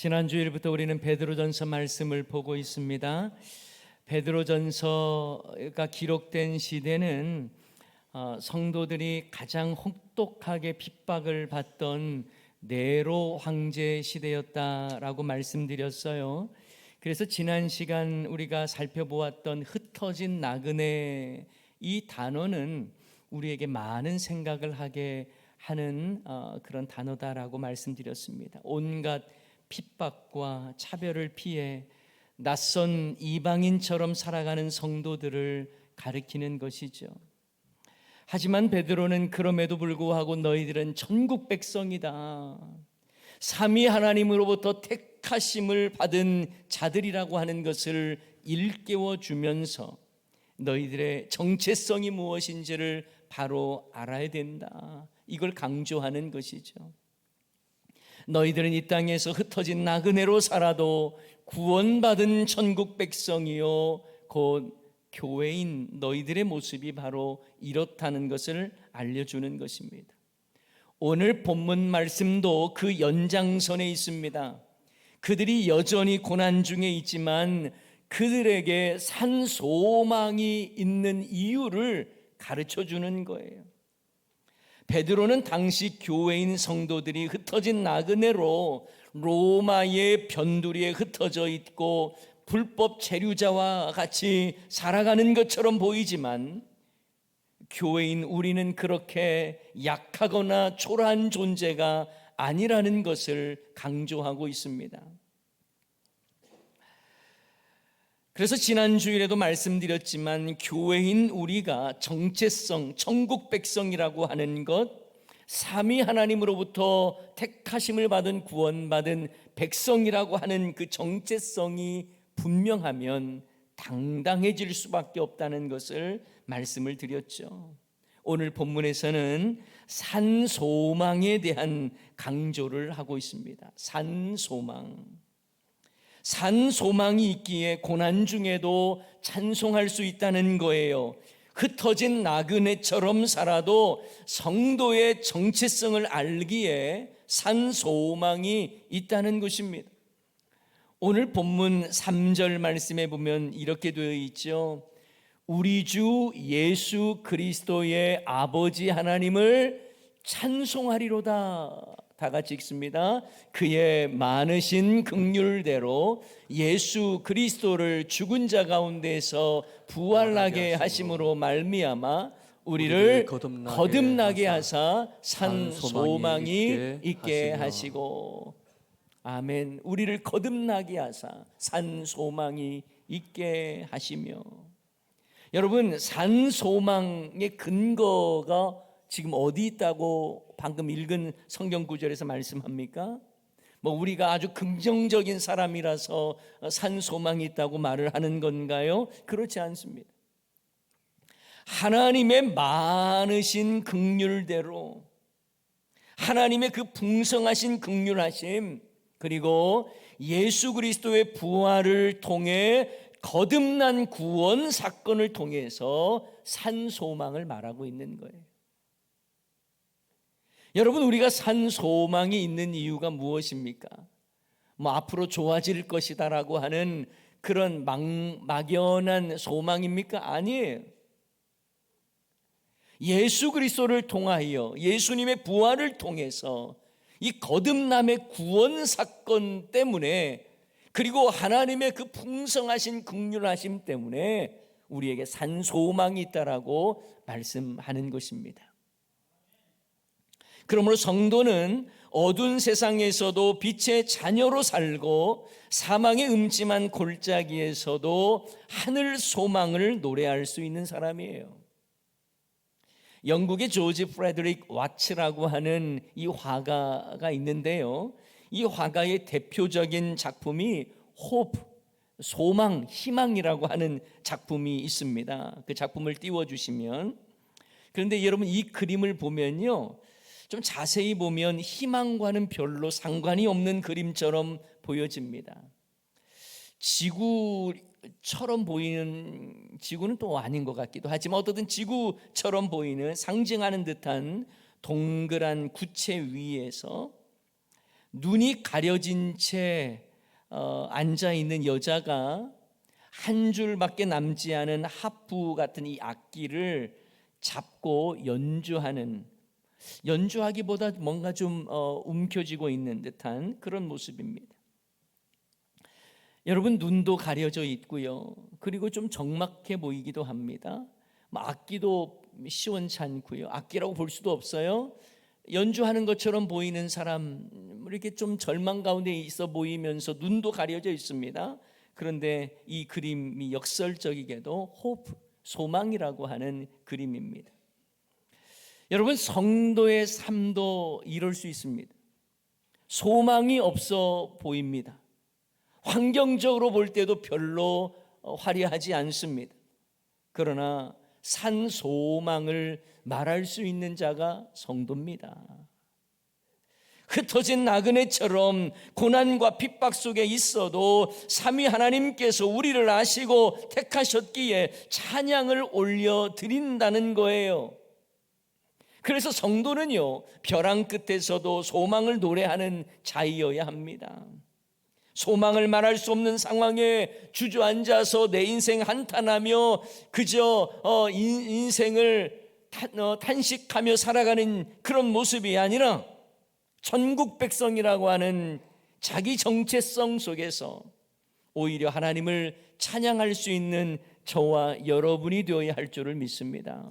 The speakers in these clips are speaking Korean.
지난 주일부터 우리는 베드로전서 말씀을 보고 있습니다. 베드로전서가 기록된 시대는 성도들이 가장 혹독하게 핍박을 받던 네로 황제 시대였다라고 말씀드렸어요. 그래서 지난 시간 우리가 살펴보았던 흩어진 나그네, 이 단어는 우리에게 많은 생각을 하게 하는 그런 단어다라고 말씀드렸습니다. 온갖 핍박과 차별을 피해 낯선 이방인처럼 살아가는 성도들을 가리키는 것이죠. 하지만 베드로는 그럼에도 불구하고 너희들은 천국 백성이다, 삼위 하나님으로부터 택하심을 받은 자들이라고 하는 것을 일깨워 주면서 너희들의 정체성이 무엇인지를 바로 알아야 된다, 이걸 강조하는 것이죠. 너희들은 이 땅에서 흩어진 나그네로 살아도 구원받은 천국 백성이요 곧 교회인 너희들의 모습이 바로 이렇다는 것을 알려주는 것입니다. 오늘 본문 말씀도 그 연장선에 있습니다. 그들이 여전히 고난 중에 있지만 그들에게 산 소망이 있는 이유를 가르쳐 주는 거예요. 베드로는 당시 교회인 성도들이 흩어진 나그네로 로마의 변두리에 흩어져 있고 불법 체류자와 같이 살아가는 것처럼 보이지만 교회인 우리는 그렇게 약하거나 초라한 존재가 아니라는 것을 강조하고 있습니다. 그래서 지난 주일에도 말씀드렸지만 교회인 우리가 정체성, 천국 백성이라고 하는 것, 삼위 하나님으로부터 택하심을 받은 구원받은 백성이라고 하는 그 정체성이 분명하면 당당해질 수밖에 없다는 것을 말씀을 드렸죠. 오늘 본문에서는 산소망에 대한 강조를 하고 있습니다. 산소망이 있기에 고난 중에도 찬송할 수 있다는 거예요. 흩어진 나그네처럼 살아도 성도의 정체성을 알기에 산소망이 있다는 것입니다. 오늘 본문 3절 말씀에 보면 이렇게 되어 있죠. 우리 주 예수 그리스도의 아버지 하나님을 찬송하리로다. 다 같이 읽습니다. 그의 많으신 긍휼대로 예수 그리스도를 죽은 자 가운데서 부활하게 하심으로 말미암아 우리를 거듭나게 하사 산 소망이 있게 하시고, 아멘. 우리를 거듭나게 하사 산 소망이 있게 하시며. 여러분, 산 소망의 근거가 지금 어디 있다고 방금 읽은 성경 구절에서 말씀합니까? 우리가 아주 긍정적인 사람이라서 산 소망이 있다고 말을 하는 건가요? 그렇지 않습니다. 하나님의 많으신 긍휼대로, 하나님의 그 풍성하신 긍휼하심, 그리고 예수 그리스도의 부활을 통해 거듭난 구원 사건을 통해서 산 소망을 말하고 있는 거예요. 여러분, 우리가 산 소망이 있는 이유가 무엇입니까? 앞으로 좋아질 것이다라고 하는 그런 막연한 소망입니까? 아니에요. 예수 그리스도를 통하여, 예수님의 부활을 통해서 이 거듭남의 구원 사건 때문에, 그리고 하나님의 그 풍성하신 긍휼하심 때문에 우리에게 산 소망이 있다라고 말씀하는 것입니다. 그러므로 성도는 어두운 세상에서도 빛의 자녀로 살고 사망의 음침한 골짜기에서도 하늘 소망을 노래할 수 있는 사람이에요. 영국의 조지 프레드릭 와츠라고 하는 이 화가가 있는데요, 이 화가의 대표적인 작품이 호프, 소망, 희망이라고 하는 작품이 있습니다. 그 작품을 띄워주시면. 그런데 여러분, 이 그림을 보면요, 좀 자세히 보면 희망과는 별로 상관이 없는 그림처럼 보여집니다. 지구처럼 보이는, 지구는 또 아닌 것 같기도 하지만 어떻든 지구처럼 보이는 상징하는 듯한 동그란 구체 위에서 눈이 가려진 채 앉아 있는 여자가 한 줄밖에 남지 않은 하프 같은 이 악기를 잡고 연주하기보다 뭔가 좀 움켜쥐고 있는 듯한 그런 모습입니다. 여러분, 눈도 가려져 있고요. 그리고 좀 적막해 보이기도 합니다. 악기도 시원찮고요. 악기라고 볼 수도 없어요. 연주하는 것처럼 보이는 사람, 이렇게 좀 절망 가운데 있어 보이면서 눈도 가려져 있습니다. 그런데 이 그림이 역설적이게도 호프, 소망이라고 하는 그림입니다. 여러분, 성도의 삶도 이럴 수 있습니다. 소망이 없어 보입니다. 환경적으로 볼 때도 별로 화려하지 않습니다. 그러나 산 소망을 말할 수 있는 자가 성도입니다. 흩어진 나그네처럼 고난과 핍박 속에 있어도 삼위 하나님께서 우리를 아시고 택하셨기에 찬양을 올려드린다는 거예요. 그래서 성도는요, 벼랑 끝에서도 소망을 노래하는 자이어야 합니다. 소망을 말할 수 없는 상황에 주저앉아서 내 인생 한탄하며 그저 인생을 탄식하며 살아가는 그런 모습이 아니라 천국 백성이라고 하는 자기 정체성 속에서 오히려 하나님을 찬양할 수 있는 저와 여러분이 되어야 할 줄을 믿습니다.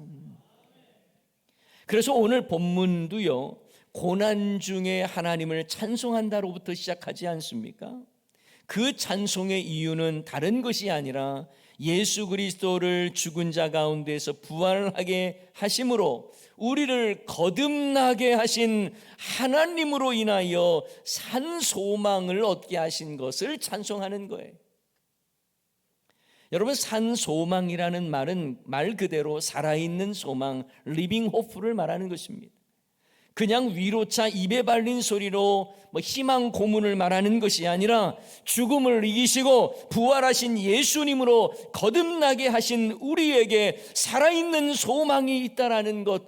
그래서 오늘 본문도요, 고난 중에 하나님을 찬송한다로부터 시작하지 않습니까? 그 찬송의 이유는 다른 것이 아니라 예수 그리스도를 죽은 자 가운데서 부활하게 하심으로 우리를 거듭나게 하신 하나님으로 인하여 산 소망을 얻게 하신 것을 찬송하는 거예요. 여러분, 산 소망이라는 말은 말 그대로 살아있는 소망, 리빙 호프를 말하는 것입니다. 그냥 위로차 입에 발린 소리로 희망 고문을 말하는 것이 아니라 죽음을 이기시고 부활하신 예수님으로 거듭나게 하신 우리에게 살아있는 소망이 있다라는 것.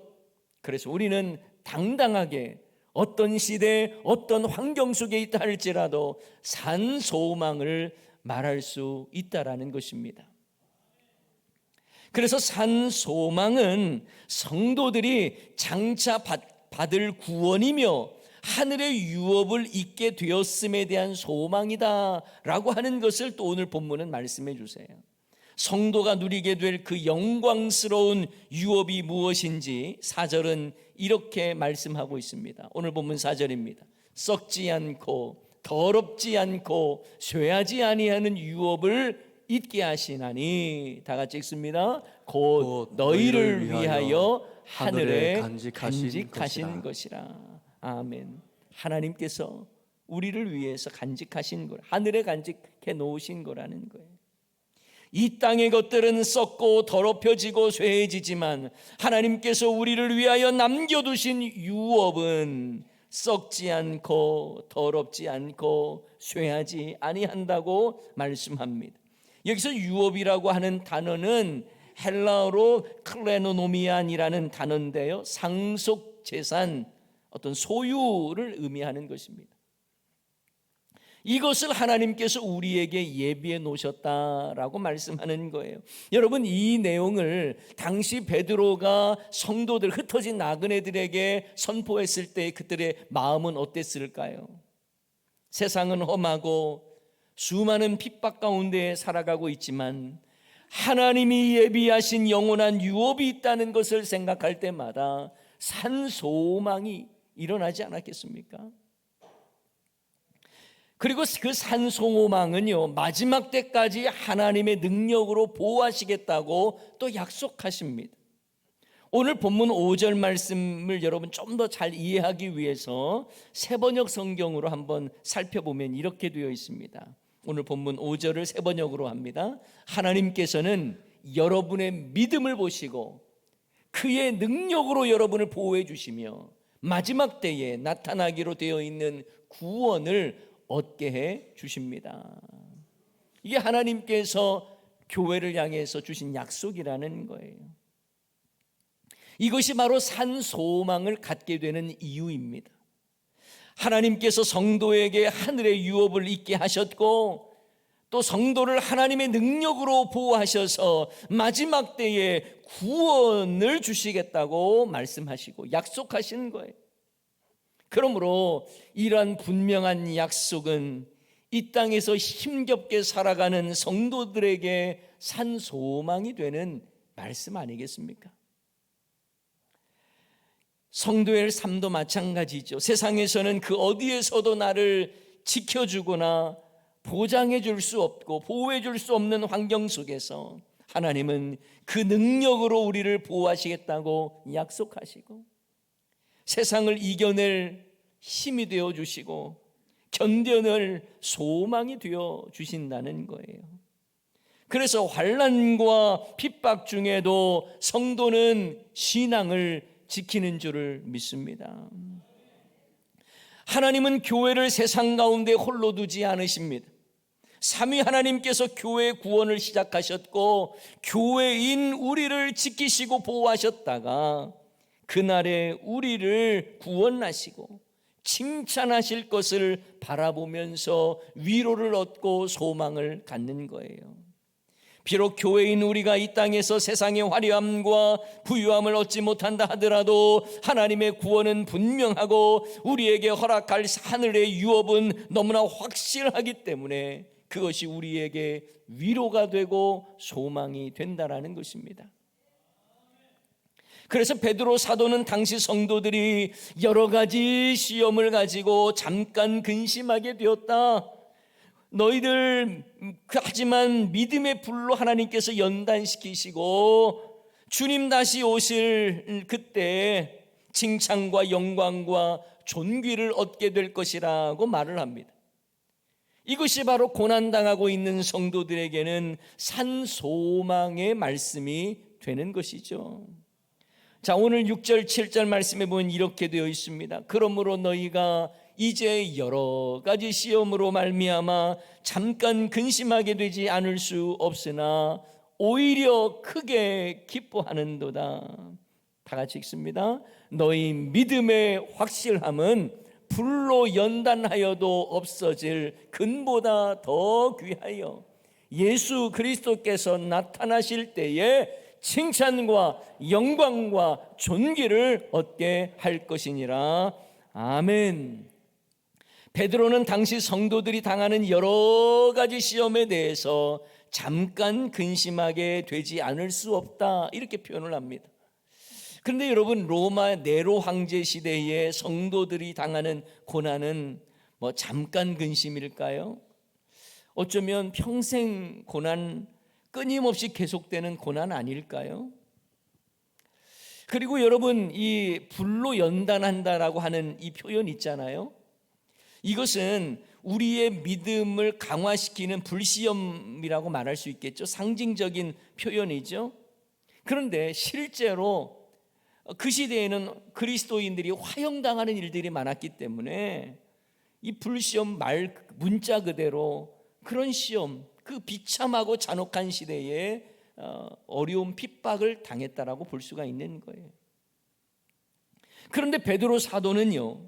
그래서 우리는 당당하게 어떤 시대, 어떤 환경 속에 있다 할지라도 산 소망을 말할 수 있다라는 것입니다. 그래서 산 소망은 성도들이 장차 받을 구원이며 하늘의 유업을 잊게 되었음에 대한 소망이다라고 하는 것을 또 오늘 본문은 말씀해 주세요. 성도가 누리게 될 그 영광스러운 유업이 무엇인지 4절은 이렇게 말씀하고 있습니다. 오늘 본문 4절입니다. 썩지 않고 더럽지 않고 쇠하지 아니하는 유업을 잊게 하시나니, 다 같이 읽습니다. 곧 너희를 위하여 하늘에 간직하신 것이라. 아멘. 하나님께서 우리를 위해서 간직하신 것, 하늘에 간직해 놓으신 거라는 거예요. 이 땅의 것들은 썩고 더럽혀지고 쇠해지지만 하나님께서 우리를 위하여 남겨두신 유업은 썩지 않고 더럽지 않고 쇠하지 아니한다고 말씀합니다. 여기서 유업이라고 하는 단어는 헬라어로 클레노노미안이라는 단어인데요, 상속 재산, 어떤 소유를 의미하는 것입니다. 이것을 하나님께서 우리에게 예비해 놓으셨다라고 말씀하는 거예요. 여러분, 이 내용을 당시 베드로가 성도들, 흩어진 나그네들에게 선포했을 때 그들의 마음은 어땠을까요? 세상은 험하고 수많은 핍박 가운데 살아가고 있지만 하나님이 예비하신 영원한 유업이 있다는 것을 생각할 때마다 산 소망이 일어나지 않았겠습니까? 그리고 그 산 소망은요, 마지막 때까지 하나님의 능력으로 보호하시겠다고 또 약속하십니다. 오늘 본문 5절 말씀을 여러분 좀 더 잘 이해하기 위해서 세번역 성경으로 한번 살펴보면 이렇게 되어 있습니다. 오늘 본문 5절을 세번역으로 합니다. 하나님께서는 여러분의 믿음을 보시고 그의 능력으로 여러분을 보호해 주시며 마지막 때에 나타나기로 되어 있는 구원을 얻게 해 주십니다. 이게 하나님께서 교회를 향해서 주신 약속이라는 거예요. 이것이 바로 산 소망을 갖게 되는 이유입니다. 하나님께서 성도에게 하늘의 유업을 있게 하셨고 또 성도를 하나님의 능력으로 보호하셔서 마지막 때에 구원을 주시겠다고 말씀하시고 약속하신 거예요. 그러므로 이러한 분명한 약속은 이 땅에서 힘겹게 살아가는 성도들에게 산 소망이 되는 말씀 아니겠습니까? 성도의 삶도 마찬가지죠. 세상에서는 그 어디에서도 나를 지켜주거나 보장해 줄 수 없고 보호해 줄 수 없는 환경 속에서 하나님은 그 능력으로 우리를 보호하시겠다고 약속하시고 세상을 이겨낼 힘이 되어 주시고 견뎌낼 소망이 되어 주신다는 거예요. 그래서 환난과 핍박 중에도 성도는 신앙을 지키는 줄을 믿습니다. 하나님은 교회를 세상 가운데 홀로 두지 않으십니다. 삼위 하나님께서 교회 구원을 시작하셨고 교회인 우리를 지키시고 보호하셨다가 그날에 우리를 구원하시고 칭찬하실 것을 바라보면서 위로를 얻고 소망을 갖는 거예요. 비록 교회인 우리가 이 땅에서 세상의 화려함과 부유함을 얻지 못한다 하더라도 하나님의 구원은 분명하고 우리에게 허락할 하늘의 유업은 너무나 확실하기 때문에 그것이 우리에게 위로가 되고 소망이 된다라는 것입니다. 그래서 베드로 사도는 당시 성도들이 여러 가지 시험을 가지고 잠깐 근심하게 되었다. 너희들 하지만 믿음의 불로 하나님께서 연단시키시고 주님 다시 오실 그때 칭찬과 영광과 존귀를 얻게 될 것이라고 말을 합니다. 이것이 바로 고난당하고 있는 성도들에게는 산소망의 말씀이 되는 것이죠. 자, 오늘 6절 7절 말씀에 보면 이렇게 되어 있습니다. 그러므로 너희가 이제 여러 가지 시험으로 말미암아 잠깐 근심하게 되지 않을 수 없으나 오히려 크게 기뻐하는도다. 다 같이 읽습니다. 너희 믿음의 확실함은 불로 연단하여도 없어질 금보다 더 귀하여 예수 그리스도께서 나타나실 때에 칭찬과 영광과 존귀를 얻게 할 것이니라. 아멘. 베드로는 당시 성도들이 당하는 여러 가지 시험에 대해서 잠깐 근심하게 되지 않을 수 없다 이렇게 표현을 합니다. 그런데 여러분, 로마 네로 황제 시대에 성도들이 당하는 고난은 잠깐 근심일까요? 어쩌면 평생 고난, 끊임없이 계속되는 고난 아닐까요? 그리고 여러분, 이 불로 연단한다라고 하는 이 표현 있잖아요. 이것은 우리의 믿음을 강화시키는 불시험이라고 말할 수 있겠죠. 상징적인 표현이죠. 그런데 실제로 그 시대에는 그리스도인들이 화형당하는 일들이 많았기 때문에 이 불시험 문자 그대로 그런 시험, 그 비참하고 잔혹한 시대에 어려운 핍박을 당했다라고 볼 수가 있는 거예요. 그런데 베드로 사도는요,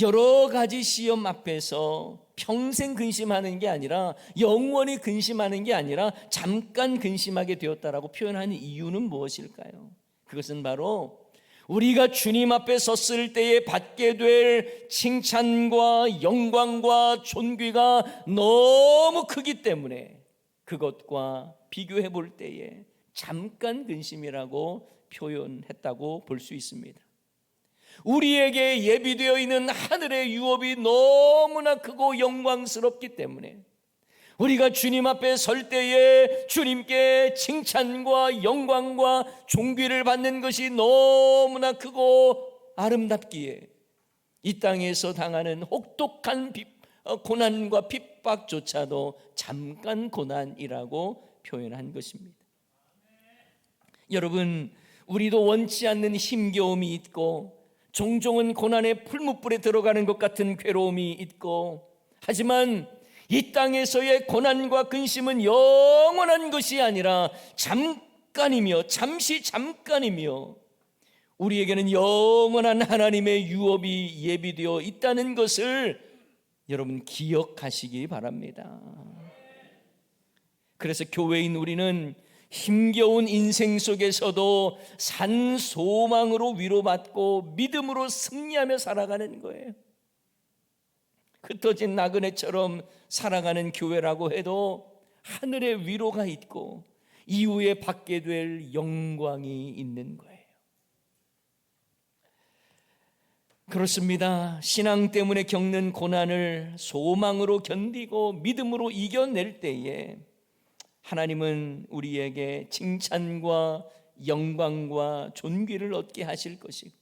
여러 가지 시험 앞에서 평생 근심하는 게 아니라 영원히 근심하는 게 아니라 잠깐 근심하게 되었다라고 표현하는 이유는 무엇일까요? 그것은 바로 우리가 주님 앞에 섰을 때에 받게 될 칭찬과 영광과 존귀가 너무 크기 때문에 그것과 비교해 볼 때에 잠깐 근심이라고 표현했다고 볼 수 있습니다. 우리에게 예비되어 있는 하늘의 유업이 너무나 크고 영광스럽기 때문에 우리가 주님 앞에 설 때에 주님께 칭찬과 영광과 존귀를 받는 것이 너무나 크고 아름답기에 이 땅에서 당하는 혹독한 고난과 핍박조차도 잠깐 고난이라고 표현한 것입니다. 여러분, 우리도 원치 않는 힘겨움이 있고 종종은 고난의 풀무불에 들어가는 것 같은 괴로움이 있고, 하지만 이 땅에서의 고난과 근심은 영원한 것이 아니라 잠깐이며 잠시 잠깐이며 우리에게는 영원한 하나님의 유업이 예비되어 있다는 것을 여러분 기억하시기 바랍니다. 그래서 교회인 우리는 힘겨운 인생 속에서도 산 소망으로 위로받고 믿음으로 승리하며 살아가는 거예요. 흩어진 나그네처럼 살아가는 교회라고 해도 하늘의 위로가 있고 이후에 받게 될 영광이 있는 거예요. 그렇습니다. 신앙 때문에 겪는 고난을 소망으로 견디고 믿음으로 이겨낼 때에 하나님은 우리에게 칭찬과 영광과 존귀를 얻게 하실 것이고,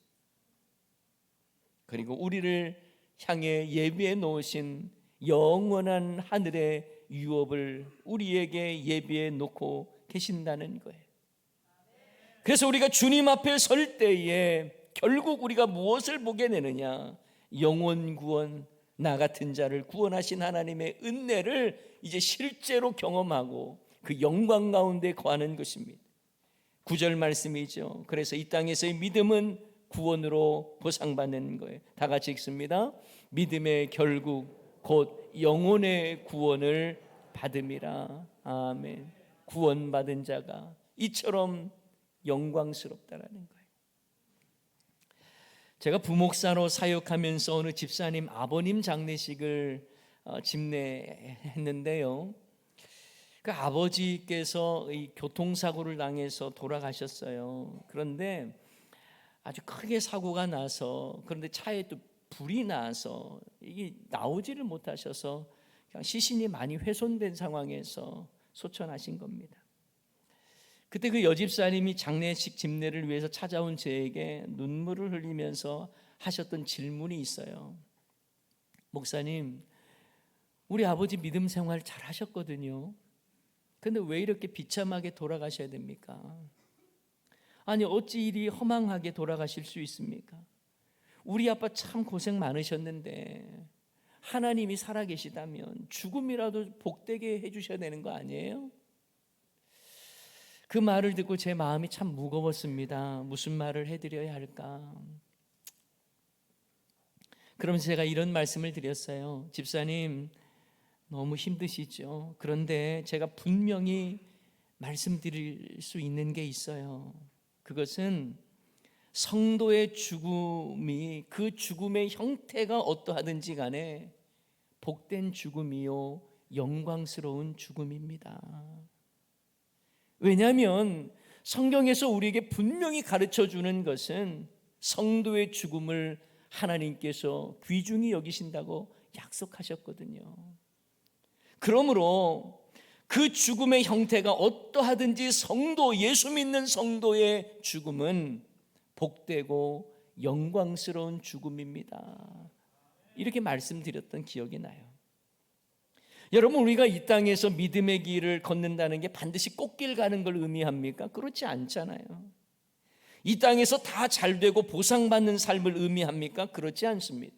그리고 우리를 향해 예비해 놓으신 영원한 하늘의 유업을 우리에게 예비해 놓고 계신다는 거예요. 그래서 우리가 주님 앞에 설 때에 결국 우리가 무엇을 보게 되느냐? 영원 구원, 나 같은 자를 구원하신 하나님의 은혜를 이제 실제로 경험하고 그 영광 가운데 거하는 것입니다. 9절 말씀이죠. 그래서 이 땅에서의 믿음은 구원으로 보상받는 거예요. 다 같이 읽습니다. 믿음의 결국 곧 영혼의 구원을 받음이라. 아멘. 구원받은 자가 이처럼 영광스럽다라는 거예요. 제가 부목사로 사역하면서 어느 집사님 아버님 장례식을 집례했는데요, 그 아버지께서 이 교통사고를 당해서 돌아가셨어요. 그런데 아주 크게 사고가 나서, 그런데 차에 또 불이 나서 이게 나오지를 못하셔서 그냥 시신이 많이 훼손된 상황에서 소천하신 겁니다. 그때 그 여집사님이 장례식 집례를 위해서 찾아온 저에게 눈물을 흘리면서 하셨던 질문이 있어요. 목사님, 우리 아버지 믿음 생활 잘 하셨거든요. 근데 왜 이렇게 비참하게 돌아가셔야 됩니까? 아니 어찌 이리 허망하게 돌아가실 수 있습니까? 우리 아빠 참 고생 많으셨는데 하나님이 살아계시다면 죽음이라도 복되게 해주셔야 되는 거 아니에요? 그 말을 듣고 제 마음이 참 무거웠습니다. 무슨 말을 해드려야 할까? 그러면서 제가 이런 말씀을 드렸어요. 집사님, 너무 힘드시죠? 그런데 제가 분명히 말씀드릴 수 있는 게 있어요. 그것은 성도의 죽음이 그 죽음의 형태가 어떠하든지 간에 복된 죽음이요 영광스러운 죽음입니다. 왜냐하면 성경에서 우리에게 분명히 가르쳐 주는 것은 성도의 죽음을 하나님께서 귀중히 여기신다고 약속하셨거든요. 그러므로 그 죽음의 형태가 어떠하든지 성도, 예수 믿는 성도의 죽음은 복되고 영광스러운 죽음입니다. 이렇게 말씀드렸던 기억이 나요. 여러분, 우리가 이 땅에서 믿음의 길을 걷는다는 게 반드시 꽃길 가는 걸 의미합니까? 그렇지 않잖아요. 이 땅에서 다 잘되고 보상받는 삶을 의미합니까? 그렇지 않습니다.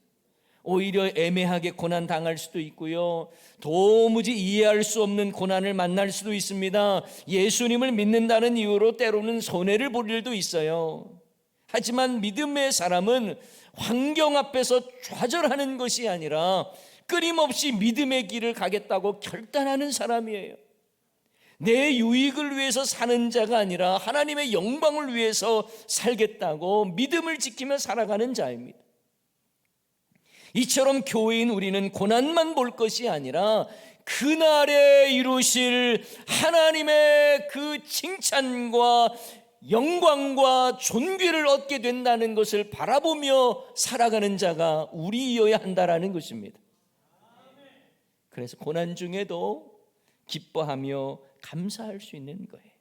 오히려 애매하게 고난 당할 수도 있고요, 도무지 이해할 수 없는 고난을 만날 수도 있습니다. 예수님을 믿는다는 이유로 때로는 손해를 볼 일도 있어요. 하지만 믿음의 사람은 환경 앞에서 좌절하는 것이 아니라 끊임없이 믿음의 길을 가겠다고 결단하는 사람이에요. 내 유익을 위해서 사는 자가 아니라 하나님의 영광을 위해서 살겠다고 믿음을 지키며 살아가는 자입니다. 이처럼 교회인 우리는 고난만 볼 것이 아니라 그날에 이루실 하나님의 그 칭찬과 영광과 존귀를 얻게 된다는 것을 바라보며 살아가는 자가 우리여야 한다라는 것입니다. 그래서 고난 중에도 기뻐하며 감사할 수 있는 거예요.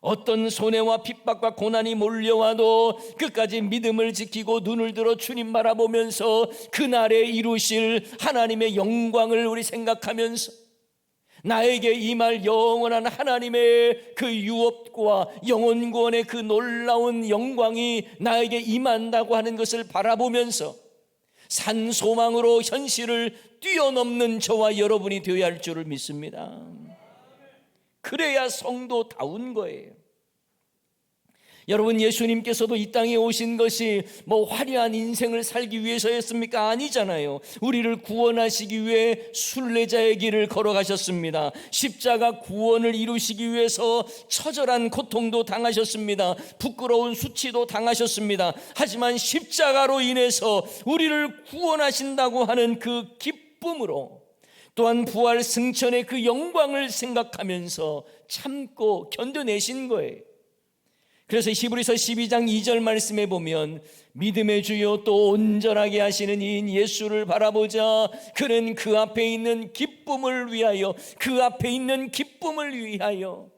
어떤 손해와 핍박과 고난이 몰려와도 끝까지 믿음을 지키고 눈을 들어 주님 바라보면서 그날에 이루실 하나님의 영광을 우리 생각하면서 나에게 임할 영원한 하나님의 그 유업과 영혼구원의 그 놀라운 영광이 나에게 임한다고 하는 것을 바라보면서 산 소망으로 현실을 뛰어넘는 저와 여러분이 되어야 할 줄을 믿습니다. 그래야 성도다운 거예요. 여러분, 예수님께서도 이 땅에 오신 것이 뭐 화려한 인생을 살기 위해서였습니까? 아니잖아요. 우리를 구원하시기 위해 순례자의 길을 걸어가셨습니다. 십자가 구원을 이루시기 위해서 처절한 고통도 당하셨습니다. 부끄러운 수치도 당하셨습니다. 하지만 십자가로 인해서 우리를 구원하신다고 하는 그 기쁨으로, 또한 부활 승천의 그 영광을 생각하면서 참고 견뎌내신 거예요. 그래서 히브리서 12장 2절 말씀에 보면 믿음의 주요 또 온전하게 하시는 이인 예수를 바라보자. 그는 그 앞에 있는 기쁨을 위하여, 그 앞에 있는 기쁨을 위하여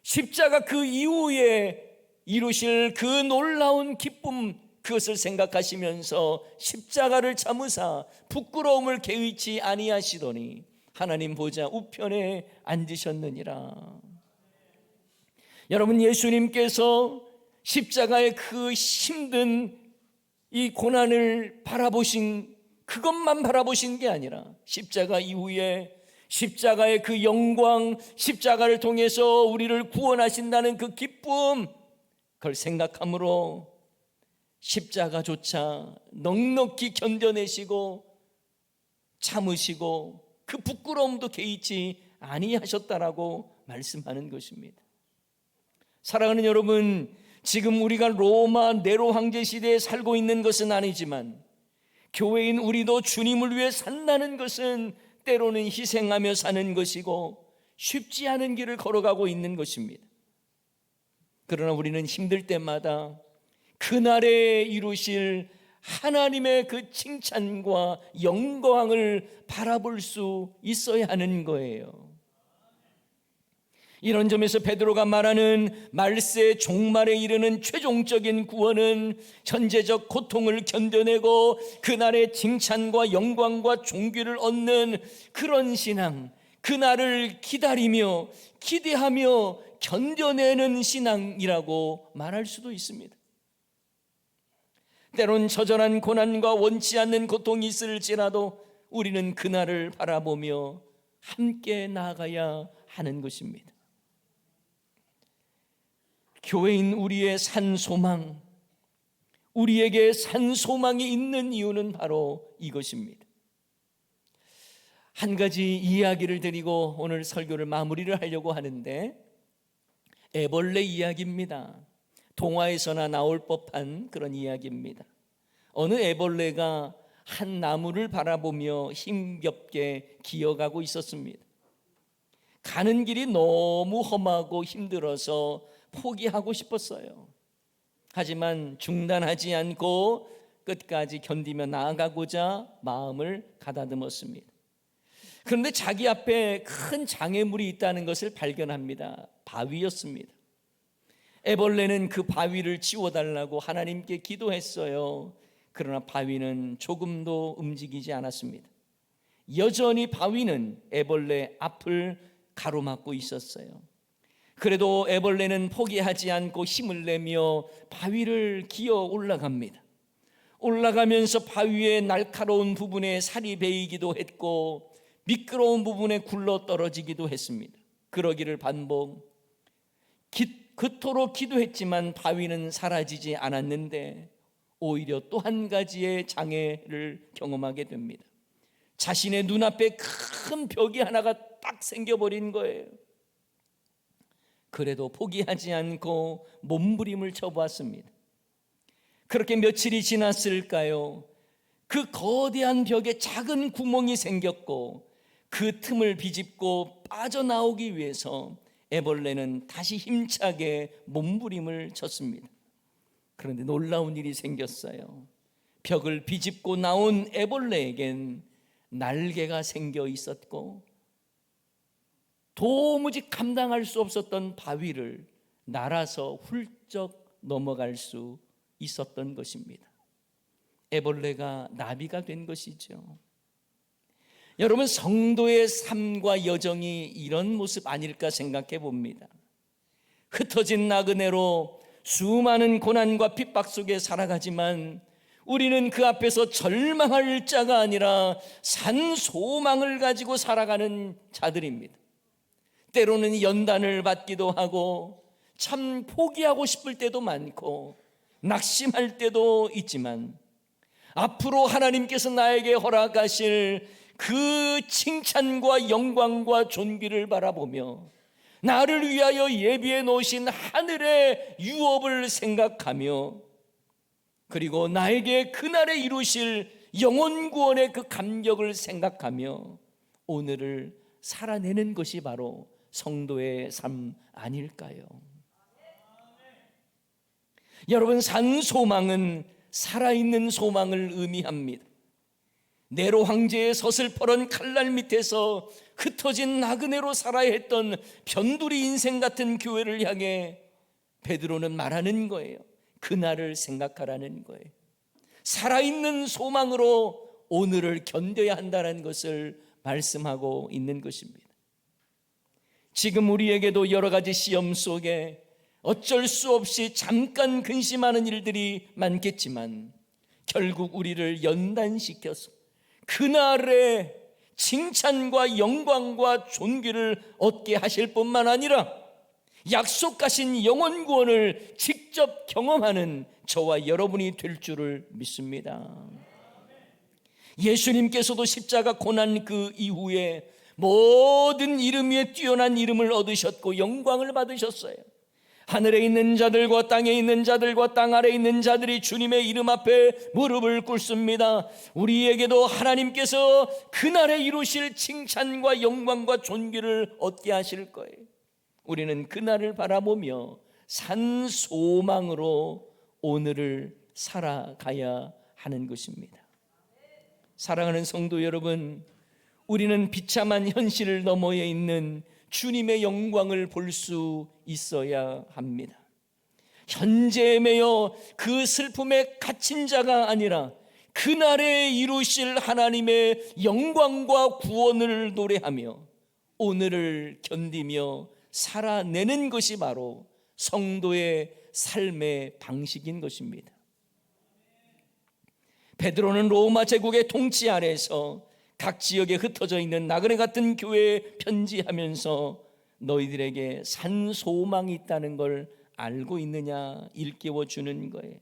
십자가 그 이후에 이루실 그 놀라운 기쁨, 그것을 생각하시면서 십자가를 참으사 부끄러움을 개의치 아니하시더니 하나님 보좌 우편에 앉으셨느니라. 여러분, 예수님께서 십자가의 그 힘든 이 고난을 바라보신, 그것만 바라보신 게 아니라 십자가 이후에 십자가의 그 영광, 십자가를 통해서 우리를 구원하신다는 그 기쁨, 그걸 생각함으로 십자가조차 넉넉히 견뎌내시고 참으시고 그 부끄러움도 개의치 아니하셨다라고 말씀하는 것입니다. 사랑하는 여러분, 지금 우리가 로마 네로 황제 시대에 살고 있는 것은 아니지만 교회인 우리도 주님을 위해 산다는 것은 때로는 희생하며 사는 것이고 쉽지 않은 길을 걸어가고 있는 것입니다. 그러나 우리는 힘들 때마다 그날에 이루실 하나님의 그 칭찬과 영광을 바라볼 수 있어야 하는 거예요. 이런 점에서 베드로가 말하는 말세 종말에 이르는 최종적인 구원은 현재적 고통을 견뎌내고 그날의 칭찬과 영광과 존귀를 얻는 그런 신앙, 그날을 기다리며 기대하며 견뎌내는 신앙이라고 말할 수도 있습니다. 때론 처절한 고난과 원치 않는 고통이 있을지라도 우리는 그날을 바라보며 함께 나아가야 하는 것입니다. 교회인 우리의 산 소망, 우리에게 산 소망이 있는 이유는 바로 이것입니다. 한 가지 이야기를 드리고 오늘 설교를 마무리를 하려고 하는데, 애벌레 이야기입니다. 동화에서나 나올 법한 그런 이야기입니다. 어느 애벌레가 한 나무를 바라보며 힘겹게 기어가고 있었습니다. 가는 길이 너무 험하고 힘들어서 포기하고 싶었어요. 하지만 중단하지 않고 끝까지 견디며 나아가고자 마음을 가다듬었습니다. 그런데 자기 앞에 큰 장애물이 있다는 것을 발견합니다. 바위였습니다. 애벌레는 그 바위를 치워달라고 하나님께 기도했어요. 그러나 바위는 조금도 움직이지 않았습니다. 여전히 바위는 애벌레 앞을 가로막고 있었어요. 그래도 애벌레는 포기하지 않고 힘을 내며 바위를 기어 올라갑니다. 올라가면서 바위의 날카로운 부분에 살이 베이기도 했고 미끄러운 부분에 굴러 떨어지기도 했습니다. 그러기를 반복, 그토록 기도했지만 바위는 사라지지 않았는데 오히려 또 한 가지의 장애를 경험하게 됩니다. 자신의 눈앞에 큰 벽이 하나가 딱 생겨버린 거예요. 그래도 포기하지 않고 몸부림을 쳐보았습니다. 그렇게 며칠이 지났을까요? 그 거대한 벽에 작은 구멍이 생겼고 그 틈을 비집고 빠져나오기 위해서 애벌레는 다시 힘차게 몸부림을 쳤습니다. 그런데 놀라운 일이 생겼어요. 벽을 비집고 나온 애벌레에겐 날개가 생겨 있었고 도무지 감당할 수 없었던 바위를 날아서 훌쩍 넘어갈 수 있었던 것입니다. 애벌레가 나비가 된 것이죠. 여러분, 성도의 삶과 여정이 이런 모습 아닐까 생각해 봅니다. 흩어진 나그네로 수많은 고난과 핍박 속에 살아가지만 우리는 그 앞에서 절망할 자가 아니라 산 소망을 가지고 살아가는 자들입니다. 때로는 연단을 받기도 하고 참 포기하고 싶을 때도 많고 낙심할 때도 있지만 앞으로 하나님께서 나에게 허락하실 그 칭찬과 영광과 존귀를 바라보며 나를 위하여 예비해 놓으신 하늘의 유업을 생각하며 그리고 나에게 그날에 이루실 영혼 구원의 그 감격을 생각하며 오늘을 살아내는 것이 바로 성도의 삶 아닐까요? 여러분, 산 소망은 살아있는 소망을 의미합니다. 네로 황제의 서슬퍼런 칼날 밑에서 흩어진 나그네로 살아야 했던 변두리 인생 같은 교회를 향해 베드로는 말하는 거예요. 그날을 생각하라는 거예요. 살아있는 소망으로 오늘을 견뎌야 한다는 것을 말씀하고 있는 것입니다. 지금 우리에게도 여러 가지 시험 속에 어쩔 수 없이 잠깐 근심하는 일들이 많겠지만 결국 우리를 연단시켜서 그날의 칭찬과 영광과 존귀를 얻게 하실 뿐만 아니라 약속하신 영혼 구원을 직접 경험하는 저와 여러분이 될 줄을 믿습니다. 예수님께서도 십자가 고난 그 이후에 모든 이름 위에 뛰어난 이름을 얻으셨고 영광을 받으셨어요. 하늘에 있는 자들과 땅에 있는 자들과 땅 아래에 있는 자들이 주님의 이름 앞에 무릎을 꿇습니다. 우리에게도 하나님께서 그날에 이루실 칭찬과 영광과 존귀를 얻게 하실 거예요. 우리는 그날을 바라보며 산 소망으로 오늘을 살아가야 하는 것입니다. 사랑하는 성도 여러분, 우리는 비참한 현실 너머에 있는 주님의 영광을 볼 수 있어야 합니다. 현재에 매여 그 슬픔에 갇힌 자가 아니라 그날에 이루실 하나님의 영광과 구원을 노래하며 오늘을 견디며 살아내는 것이 바로 성도의 삶의 방식인 것입니다. 베드로는 로마 제국의 통치 아래에서 각 지역에 흩어져 있는 나그네 같은 교회에 편지하면서 너희들에게 산 소망이 있다는 걸 알고 있느냐 일깨워 주는 거예요.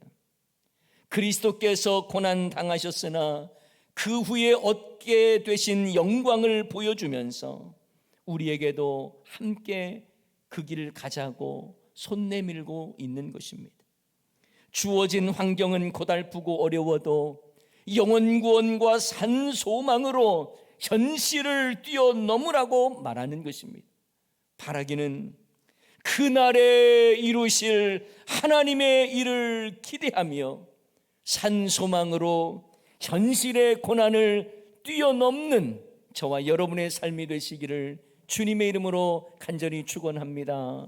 그리스도께서 고난 당하셨으나 그 후에 얻게 되신 영광을 보여주면서 우리에게도 함께 그 길을 가자고 손 내밀고 있는 것입니다. 주어진 환경은 고달프고 어려워도 영혼 구원과 산 소망으로 현실을 뛰어넘으라고 말하는 것입니다. 바라기는 그날에 이루실 하나님의 일을 기대하며 산 소망으로 현실의 고난을 뛰어넘는 저와 여러분의 삶이 되시기를 주님의 이름으로 간절히 축원합니다.